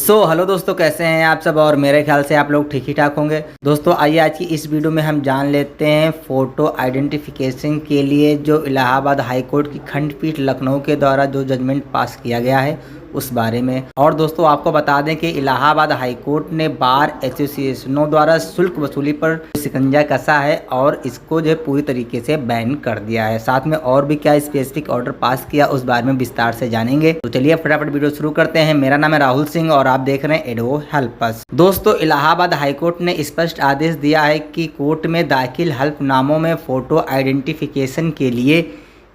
Hello दोस्तों, कैसे हैं आप सब। और मेरे ख्याल से आप लोग ठीक ही ठाक होंगे। दोस्तों आइए आज की इस वीडियो में हम जान लेते हैं फ़ोटो आइडेंटिफिकेशन के लिए जो इलाहाबाद हाई कोर्ट की खंडपीठ लखनऊ के द्वारा जो जजमेंट पास किया गया है उस बारे में। और दोस्तों आपको बता दें कि इलाहाबाद हाई कोर्ट ने बार एसोसिएशनों द्वारा शुल्क वसूली पर शिकंजा कसा है और इसको जो है पूरी तरीके से बैन कर दिया है। साथ में और भी क्या स्पेसिफिक ऑर्डर पास किया उस बारे में विस्तार से जानेंगे। तो चलिए फटाफट वीडियो शुरू करते हैं। मेरा नाम है राहुल सिंह और आप देख रहे हैं एडवो हेल्प अस। दोस्तों इलाहाबाद हाई कोर्ट ने स्पष्ट आदेश दिया है कि कोर्ट में दाखिल हल्फनामों में फोटो आइडेंटिफिकेशन के लिए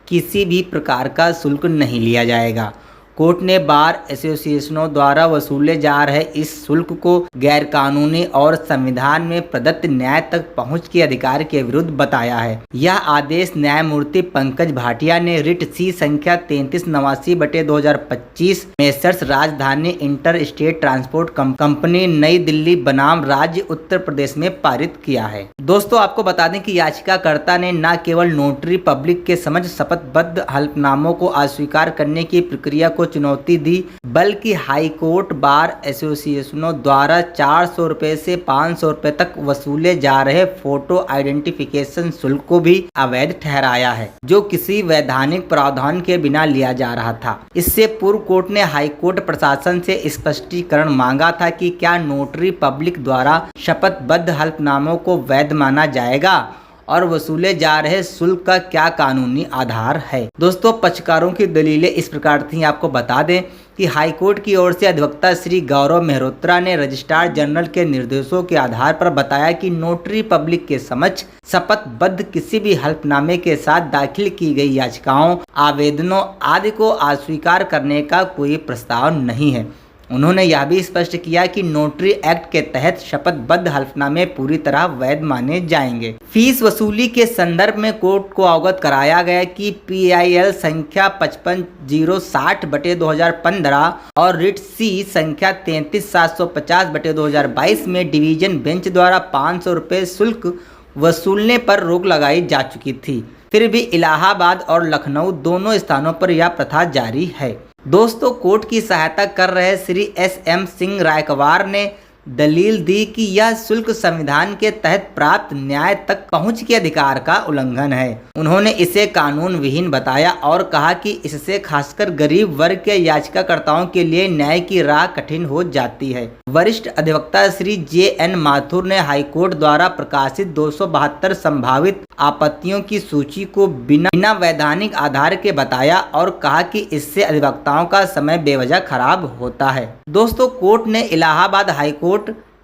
किसी भी प्रकार का शुल्क नहीं लिया जाएगा। कोर्ट ने बार एसोसिएशनों द्वारा वसूले जा रहे इस शुल्क को गैरकानूनी और संविधान में प्रदत्त न्याय तक पहुंच के अधिकार के विरुद्ध बताया है। यह आदेश न्यायमूर्ति पंकज भाटिया ने रिट सी संख्या 3389/2025 मेसर्स राजधानी इंटर स्टेट ट्रांसपोर्ट कंपनी नई दिल्ली बनाम राज्य उत्तर प्रदेश में पारित किया है। दोस्तों आपको बता दें कि याचिकाकर्ता ने न केवल नोटरी पब्लिक के समझ शपथबद्ध हल्फनामों को अस्वीकार करने की प्रक्रिया को चुनौती दी, बल्कि हाई कोर्ट बार एसोसिएशनों द्वारा 400 रुपए से 500 रुपए तक वसूले जा रहे फोटो आइडेंटिफिकेशन शुल्क को भी अवैध ठहराया है, जो किसी वैधानिक प्रावधान के बिना लिया जा रहा था। इससे पूर्व कोर्ट ने हाई कोर्ट प्रशासन से स्पष्टीकरण मांगा था कि क्या नोटरी पब्लिक द्वारा शपथबद्ध हल्फनामों को वैध माना जाएगा और वसूले जा रहे शुल्क का क्या कानूनी आधार है। दोस्तों पक्षकारों की दलीलें इस प्रकार थी। आपको बता दें कि हाईकोर्ट की ओर से अधिवक्ता श्री गौरव मेहरोत्रा ने रजिस्ट्रार जनरल के निर्देशों के आधार पर बताया कि नोटरी पब्लिक के समक्ष शपथबद्ध किसी भी हल्फनामे के साथ दाखिल की गई याचिकाओं, आवेदनों आदि को अस्वीकार करने का कोई प्रस्ताव नहीं है। उन्होंने यह भी स्पष्ट किया कि नोटरी एक्ट के तहत शपथबद्ध हल्फनामे पूरी तरह वैध माने जाएंगे। फीस वसूली के संदर्भ में कोर्ट को अवगत कराया गया कि PIL संख्या 55-060/2015 और रिट सी संख्या 33-750/2022 में डिवीजन बेंच द्वारा 500 रुपये शुल्क वसूलने पर रोक लगाई जा चुकी थी। फिर भी इलाहाबाद और लखनऊ दोनों स्थानों पर यह प्रथा जारी है। दोस्तों कोर्ट की सहायता कर रहे श्री SM सिंह रायकवार ने दलील दी कि यह शुल्क संविधान के तहत प्राप्त न्याय तक पहुंच के अधिकार का उल्लंघन है। उन्होंने इसे कानून विहीन बताया और कहा कि इससे खासकर गरीब वर्ग के याचिकाकर्ताओं के लिए न्याय की राह कठिन हो जाती है। वरिष्ठ अधिवक्ता श्री JN माथुर ने हाईकोर्ट द्वारा प्रकाशित 272 संभावित आपत्तियों की सूची को बिना वैधानिक आधार के बताया और कहा कि इससे अधिवक्ताओं का समय बेवजह खराब होता है। दोस्तों कोर्ट ने इलाहाबाद हाईकोर्ट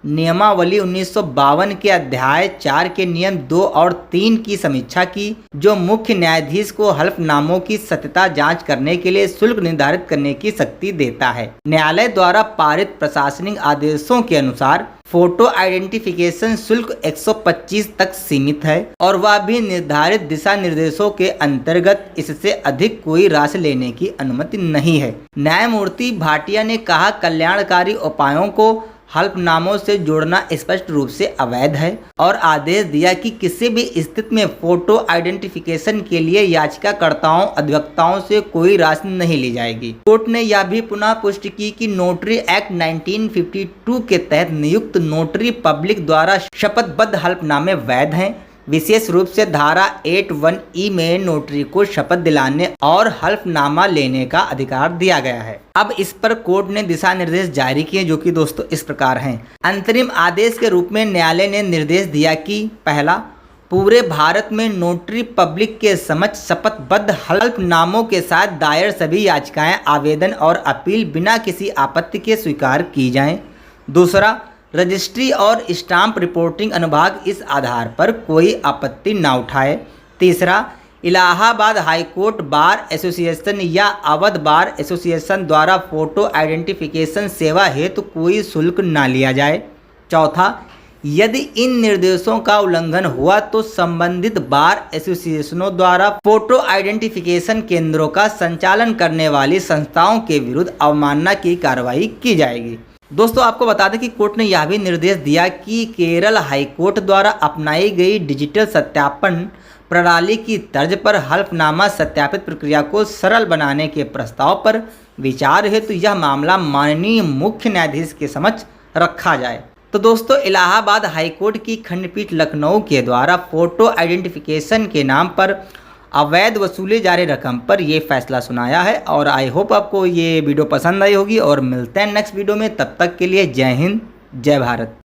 नियमावली 1952 के अध्याय 4 के नियम 2 और 3 की समीक्षा की, जो मुख्य न्यायाधीश को हल्फनामों की सत्यता जांच करने के लिए शुल्क निर्धारित करने की शक्ति देता है। न्यायालय द्वारा पारित प्रशासनिक आदेशों के अनुसार फोटो आइडेंटिफिकेशन शुल्क 125 तक सीमित है और वह भी निर्धारित दिशा निर्देशों के अंतर्गत इससे अधिक कोई राशि लेने की अनुमति नहीं है। न्यायमूर्ति भाटिया ने कहा कल्याणकारी उपायों को हल्फनामों से जोड़ना स्पष्ट रूप से अवैध है और आदेश दिया कि किसी भी स्थिति में फोटो आइडेंटिफिकेशन के लिए याचिकाकर्ताओं अधिवक्ताओं से कोई राशि नहीं ली जाएगी। कोर्ट ने यह भी पुनः पुष्टि की कि नोटरी एक्ट 1952 के तहत नियुक्त नोटरी पब्लिक द्वारा शपथबद्ध हल्फनामे वैध हैं। विशेष रूप से धारा 81E में नोटरी को शपथ दिलाने और हल्फनामा लेने का अधिकार दिया गया है। अब इस पर कोर्ट ने दिशा निर्देश जारी किए, जो कि दोस्तों इस प्रकार हैं। अंतरिम आदेश के रूप में न्यायालय ने निर्देश दिया कि पहला, पूरे भारत में नोटरी पब्लिक के समक्ष शपथबद्ध हल्फनामों के साथ दायर सभी याचिकाएं, आवेदन और अपील बिना किसी आपत्ति के स्वीकार की जाएं। दूसरा, रजिस्ट्री और स्टाम्प रिपोर्टिंग अनुभाग इस आधार पर कोई आपत्ति न उठाए। तीसरा, इलाहाबाद हाईकोर्ट बार एसोसिएशन या अवध बार एसोसिएशन द्वारा फोटो आइडेंटिफिकेशन सेवा हेतु कोई शुल्क न लिया जाए। चौथा, यदि इन निर्देशों का उल्लंघन हुआ तो संबंधित बार एसोसिएशनों द्वारा फोटो आइडेंटिफिकेशन केंद्रों का संचालन करने वाली संस्थाओं के विरुद्ध अवमानना की कार्रवाई की जाएगी। दोस्तों आपको बता दें कि कोर्ट ने यह भी निर्देश दिया कि केरल हाईकोर्ट द्वारा अपनाई गई डिजिटल सत्यापन प्रणाली की तर्ज पर हल्फनामा सत्यापित प्रक्रिया को सरल बनाने के प्रस्ताव पर विचार हेतु यह मामला माननीय मुख्य न्यायाधीश के समक्ष रखा जाए। तो दोस्तों इलाहाबाद हाईकोर्ट की खंडपीठ लखनऊ के द्वारा फोटो आइडेंटिफिकेशन के नाम पर अवैध वसूले जा रही रकम पर ये फैसला सुनाया है। और आई होप आपको ये वीडियो पसंद आई होगी और मिलते हैं नेक्स्ट वीडियो में। तब तक के लिए जय हिंद, जय भारत।